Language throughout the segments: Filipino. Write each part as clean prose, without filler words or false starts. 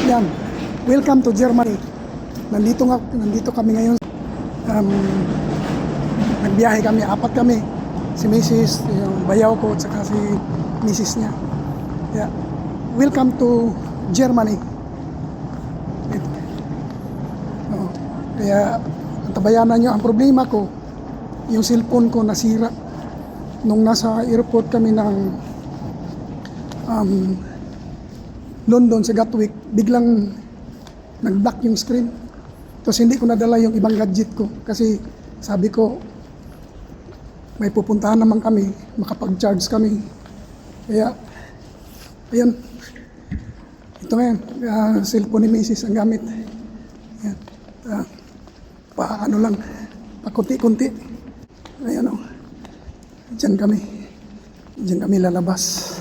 Yan. Welcome to Germany. Nandito kami ngayon. Nagbiyahe kami, apat kami. Si Mrs., yung bayaw ko, at saka si Mrs. niya. Yeah. Welcome to Germany. Kaya, tabayanan nyo, ang problema ko, yung cellphone ko nasira. Nung nasa airport kami ng London sa Gatwick, biglang nag-block yung screen. Tapos hindi ko nadala yung ibang gadget ko kasi sabi ko may pupuntahan naman kami, makapag-charge kami. Kaya, ayan. Ito ngayon, cellphone ni Mrs. ang gamit. Ayan. Paano lang, pakunti-kunti. Ayan o. Diyan kami lalabas.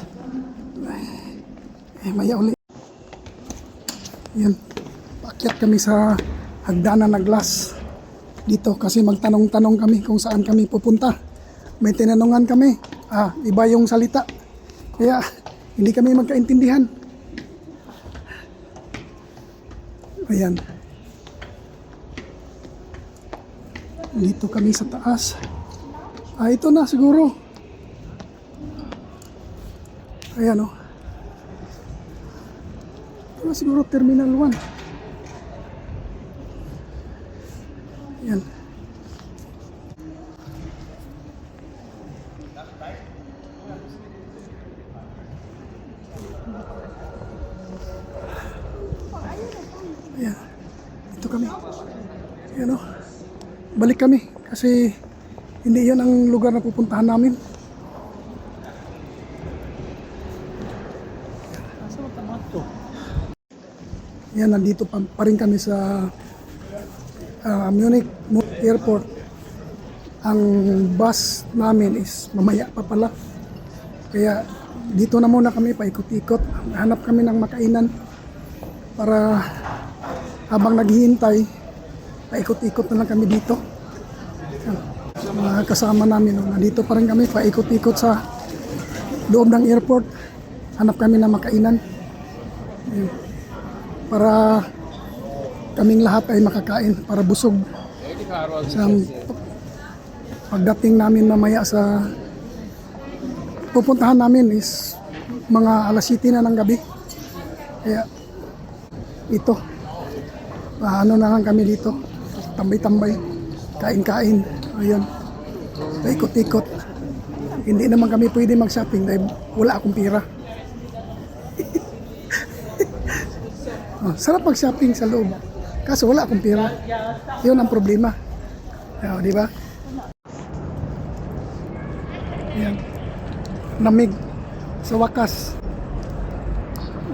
Maya uli. Ayan. Paakyat kami sa hagdanan na glass dito kasi magtanong-tanong kami kung saan kami pupunta. May tinanungan kami. Iba yung salita. Kaya hindi kami magkaintindihan. Ayan. Dito kami sa taas. Ito na siguro. Ayan o. Ito na siguro Terminal 1. Ayan. Ayan. Ito kami. Ayan o. Balik kami kasi hindi yan ang lugar na pupuntahan namin. Yan, nandito pa rin kami sa Munich Airport. Ang bus namin is mamaya pa pala. Kaya dito na muna kami paikot-ikot. Hanap kami ng makainan para habang naghihintay, paikot-ikot na lang kami dito. Mga kasama namin, nandito pa rin kami paikot-ikot sa loob ng airport. Hanap kami ng makainan para kaming lahat ay makakain para busog. Sa pagdating namin mamaya sa pupuntahan namin is mga alas 7 na ng gabi. Kaya ito, ano na lang kami dito, tambay-tambay, kain-kain. Ayan, paikot-ikot. Hindi naman kami pwede mag-shopping dahil wala akong pira. Sarap mag-shopping sa loob. Kaso wala akong pira. Yun ang problema. Di ba? Ayan. Lamig. Sa wakas,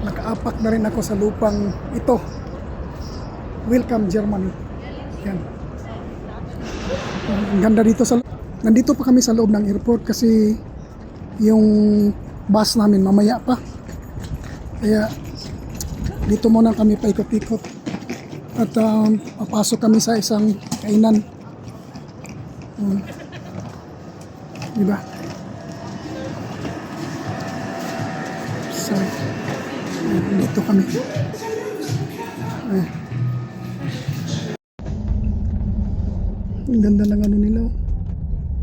nakaapak na rin ako sa lupang ito. Welcome Germany. Ayan. Ang ganda dito nandito pa kami sa loob ng airport kasi yung bus namin mamaya pa. Kaya dito muna kami paikot-ikot at papasok kami sa isang kainan. Diba? So, dito kami. Ang ganda ng ano nila.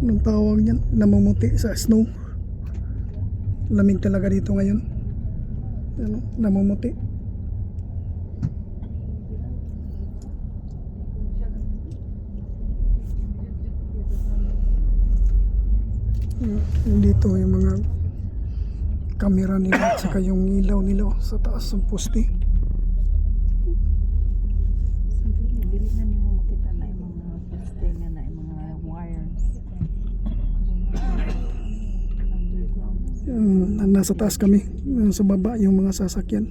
Anong tawag niyan? Namumuti sa snow. Lamig talaga dito ngayon. Ano? Namumuti. Dito yung mga camera nila at saka yung ilaw nila sa taas ng poste. Nasa taas kami, sa baba yung mga sasakyan.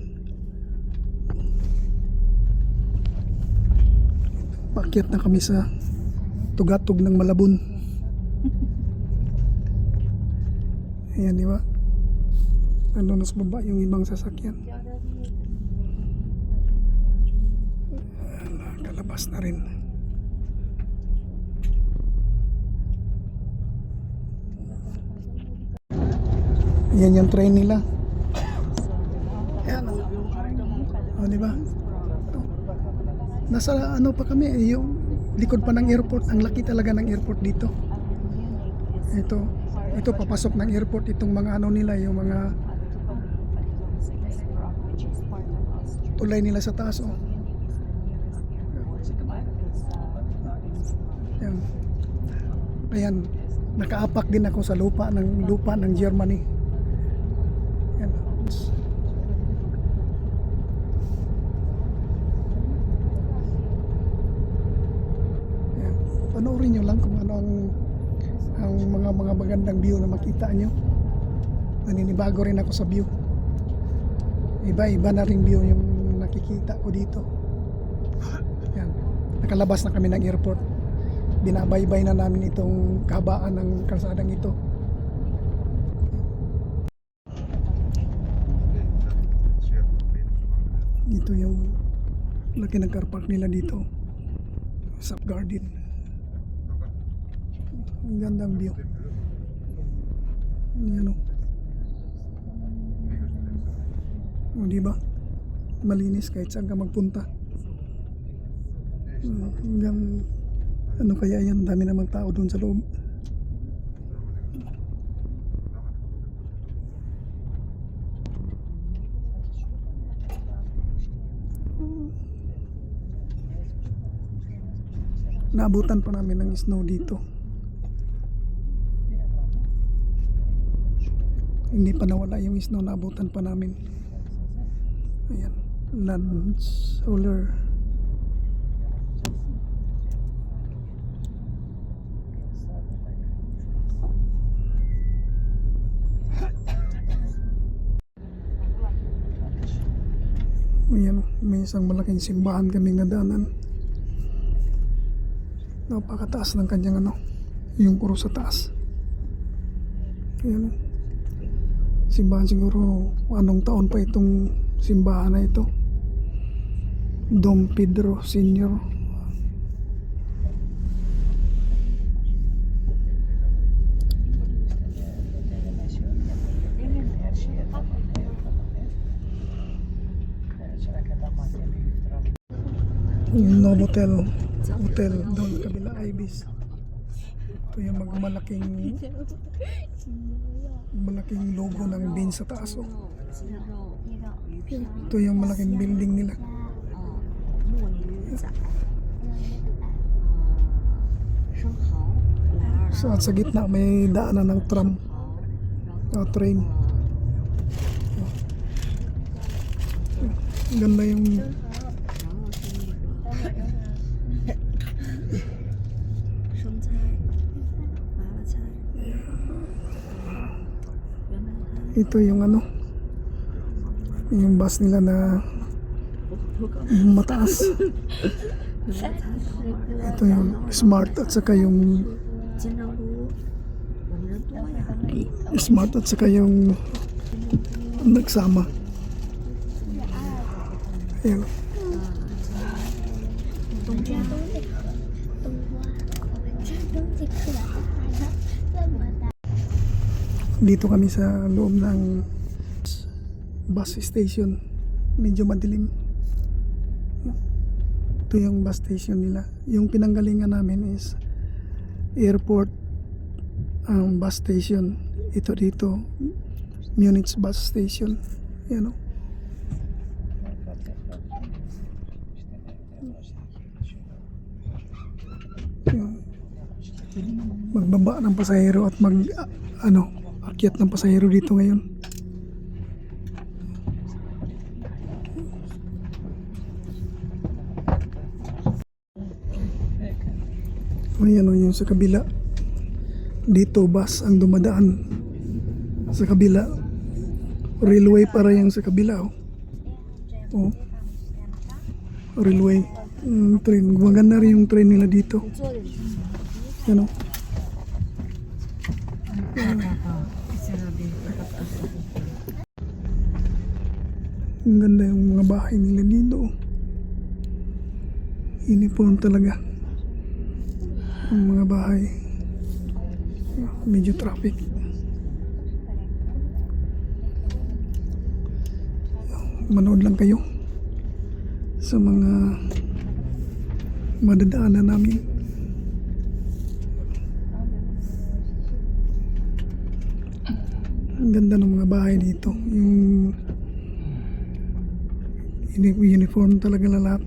Paakyat na kami sa tugatog ng Malabon. Ayan, di ba? Nandun sa baba yung ibang sasakyan. Nakalabas na rin. Yan yung train nila. Ayan o. O, di ba? Ito. Nasa ano pa kami, yung likod pa ng airport. Ang laki talaga ng airport dito. Ito papasok ng airport itong mga ano nila, yung mga tulay nila sa taas oh. Ayan. Ayan, nakaapak din ako sa lupa ng Germany. Ayan. Ayan. Panoorin nyo lang kung ano ang mga magandang view na makita nyo. Naninibago rin ako sa view. Iba-iba na rin view yung nakikita ko dito. Yan. Nakalabas na kami ng airport. Binabaybay na namin itong kahabaan ng kalsadang ito. Ito yung laki ng car park nila dito. Sap Garden. Ang gandang view. Yan o. O diba? Malinis kahit saan ka magpunta. Hanggang ano kaya yan, dami namang tao doon sa loob. Naabutan pa namin ng snow dito. Hindi pa nawala yung snow, naabutan pa namin. Ayan, land solar. Ayan, may isang malaking simbahan kaming nadaanan. Napakataas ng kanyang ano, yung kuro sa taas. Ayan, simbahan siguro anong taon pa itong simbahan na ito. Dom Pedro Senior. Yung Novotel Hotel doon sa kabila, Ibis. Ito yung malaking logo ng bin sa taas oh. Ito yung malaking building nila. So at sa gitna may daanan ng tram o train. Ganda yung ito yung ano, yung bus nila na mataas. Ito yung smart at saka yung nagsama. Ayan. Dito kami sa loob ng bus station. Medyo madilim. Ito yung bus station nila. Yung pinanggalingan namin is airport bus station. Ito dito Munich bus station. Yan o. Magbaba ng pasahero at akyat ng pasahero dito ngayon. Ayan o, yung sa kabila. Dito bus ang dumadaan. Sa kabila. Railway para yung sa kabila o. Oh. Railway. Train. Maganda rin yung train nila dito. Yan o. Ang ganda yung mga bahay nila dito. Inipon talaga ang mga bahay. Medyo traffic. manood lang kayo sa mga madadaanan namin. Ang ganda ng mga bahay dito. Yung uniform talaga na lahat.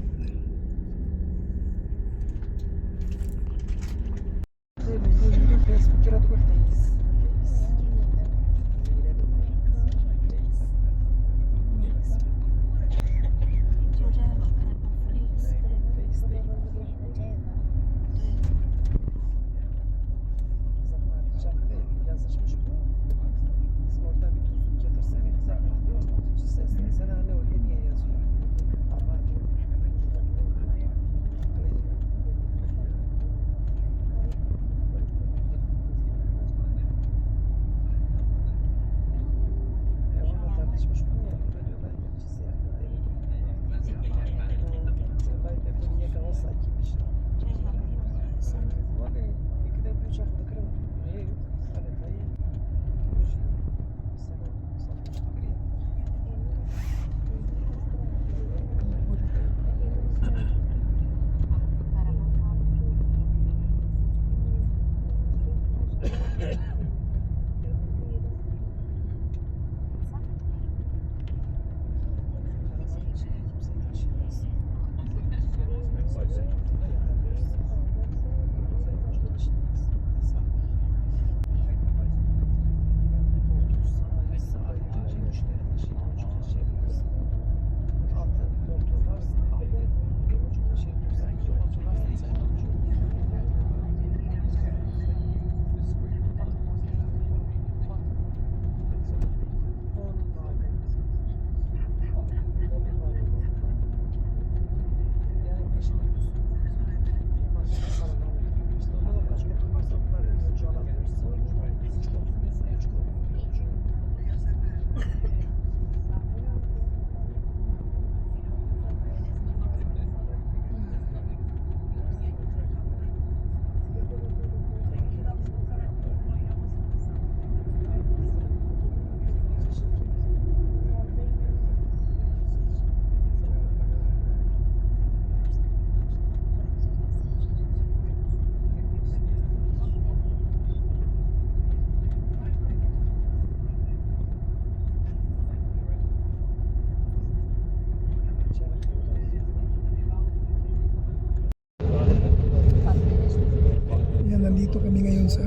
Nandito kami ngayon sa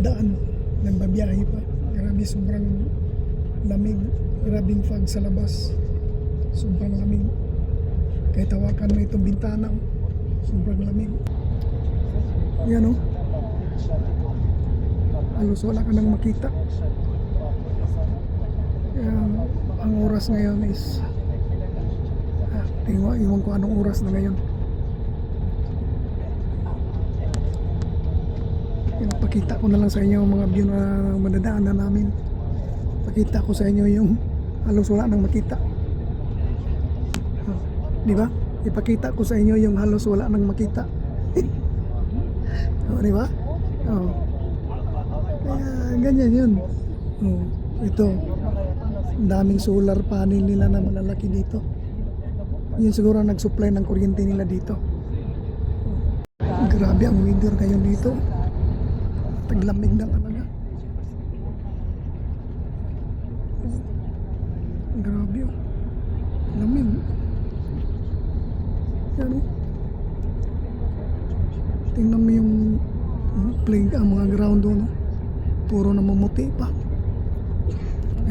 daan, nagbabiyahe pa. Grabe, sobrang lamig, grabing fog sa labas, sobrang lamig. Kahit hawakan mo itong bintana, sobrang lamig. Yan, oh, halos wala ka nang makita. Ang oras ngayon is iwan ko anong oras na ngayon. Pakita ko na lang sa inyo mga view na madadaanan namin. Pakita ko sa inyo yung halos wala nang makita. Di ba? Ipakita ko sa inyo yung halos wala nang makita. Di ba? Kaya ganyan yun. Ito, daming solar panel nila na malalaki dito. Yun siguro nag-supply ng kuryente nila dito. Grabe ang weather ngayon dito. Taglamig na talaga. Grabe, oh. Lamig. Yan, oh. Tingnan mo yung plague, ang mga ground doon, oh. Puro namumuti pa.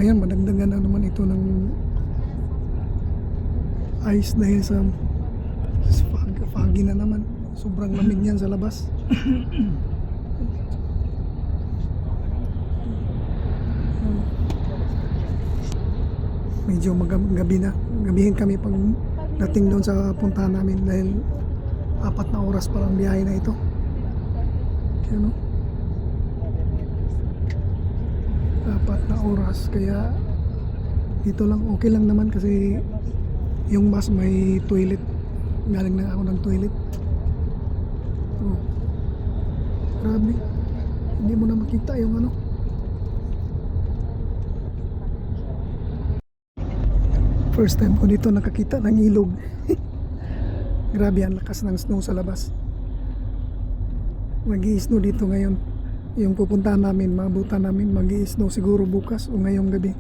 Ngayon, madagdagan na naman ito ng ice dahil sa foggy na naman. Sobrang lamig niyan sa labas. Medyo gabi na. Gabihin kami pag dating doon sa puntahan namin dahil 4 na oras pa lang biyahe na ito. Ano? 4 na oras. Kaya dito lang, okay lang naman kasi yung bus may toilet. Galing na ako ng toilet. Grabe. Hindi mo na makita yung ano. First time ko dito nakakita ng ilog. Grabe ang lakas ng snow sa labas. Mag-i-snow dito ngayon. Yung pupuntahan namin, maabutan namin, mag-i-snow siguro bukas o ngayong gabi.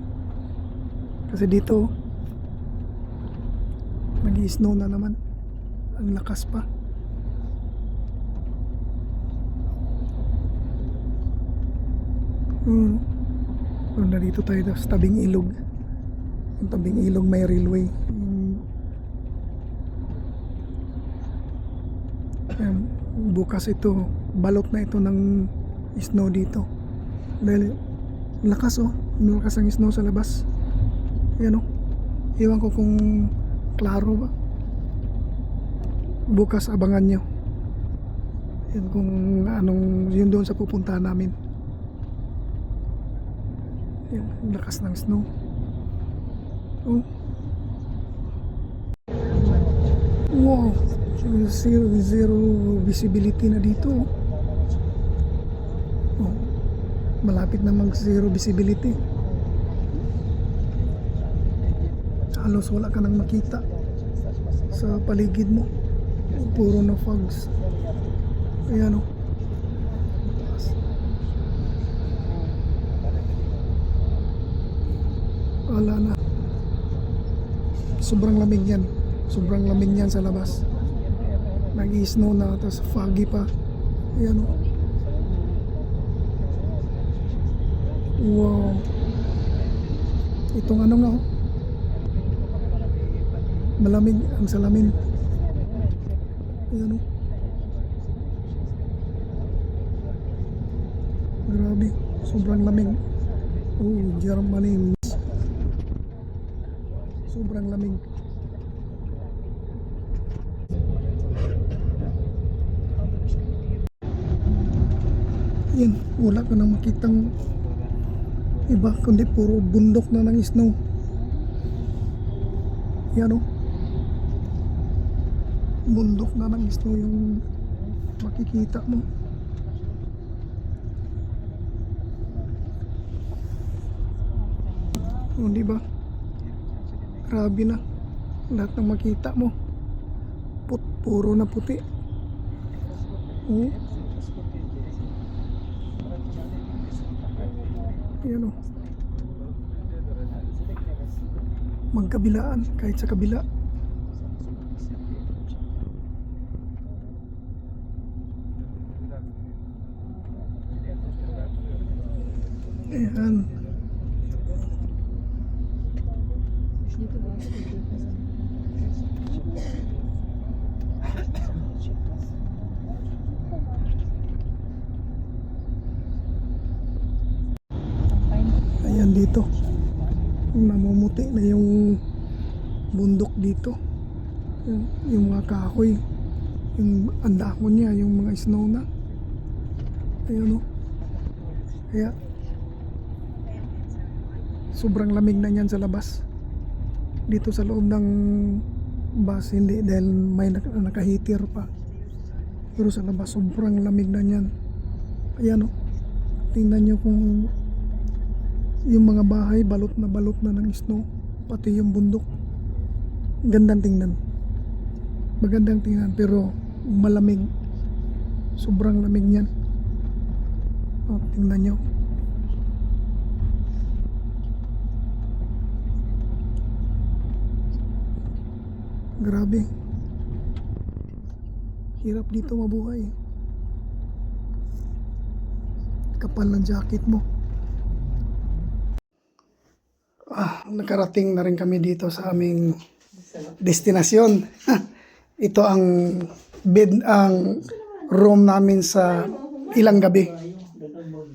Kasi dito, mag-i-snow na naman. Ang lakas pa. Dito tayo sa tabing ilog. Yung tabing ilog may railway. Bukas ito, balot na ito ng snow dito. Dahil lakas malakas ang snow sa labas. Ayan Iwan ko kung klaro ba. Bukas abangan nyo. Yan kung anong yun doon sa pupuntahan namin. Yan, lakas ng snow. Wow, zero visibility na dito. Malapit na mag zero visibility. Halos wala ka nang makita sa paligid mo. Puro na fogs. Ayan wala na. Sobrang lamig yan. Sobrang lamig yan sa labas. Nag-i-snow na, tapos foggy pa. Ayan Wow. Itong nga malamig ang salamin. Ayan Grabe. Sobrang lamig. Germany. Sobrang lamig. Yan, wala ka nang makitang iba kundi puro bundok na ng snow. Yan bundok na ng snow yung makikita mo. Di ba? Grabe na. Lahat ng makita mo. Puro na puti. Ayan magkabilaan kahit sa kabila. Ayan. Ayan dito. Namumuti na yung bundok dito. Yung mga kahoy. Yung andahon niya, yung mga snow na. Ayan Kaya sobrang lamig na niyan sa labas. Dito sa loob ng bus hindi dahil may nakahitir pa. Pero sa labas sobrang lamig na niyan. Ayan tingnan nyo kung yung mga bahay balot na ng snow, pati yung bundok. Gandang tingnan. Magandang tingnan pero malamig. Sobrang lamig niyan. Tingnan nyo. Grabe. Hirap dito mabuhay. Kapal ng jacket mo. Nakarating na rin kami dito sa aming destinasyon. Ito ang bed, ang room namin sa ilang gabi.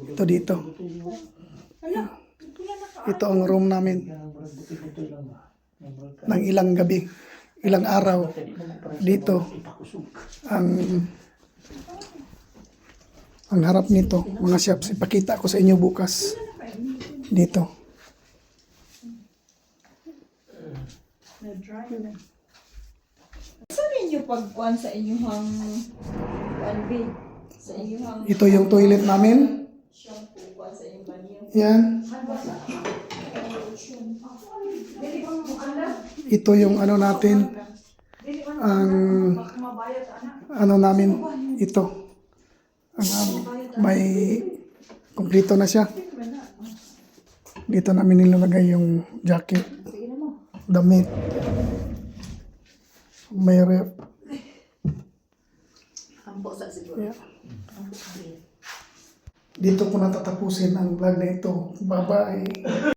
Ito dito. Ito ang room namin ng ilang gabi, ilang araw. Dito ang harap nito, mga shops. Ipakita ko sa inyo bukas. Dito. Saan ninyo pagkuhan sa inyong bed? Sa inyong Ito yung toilet namin. shampoo kuhan sa inyong banyo? Yan. ito yung ano natin, ang ano namin ito. May kumpleto na siya. Dito namin nilalagay yung jacket, damit, may rep. Yeah. Dito ko natatapusin ang vlog na ito. Bye-bye.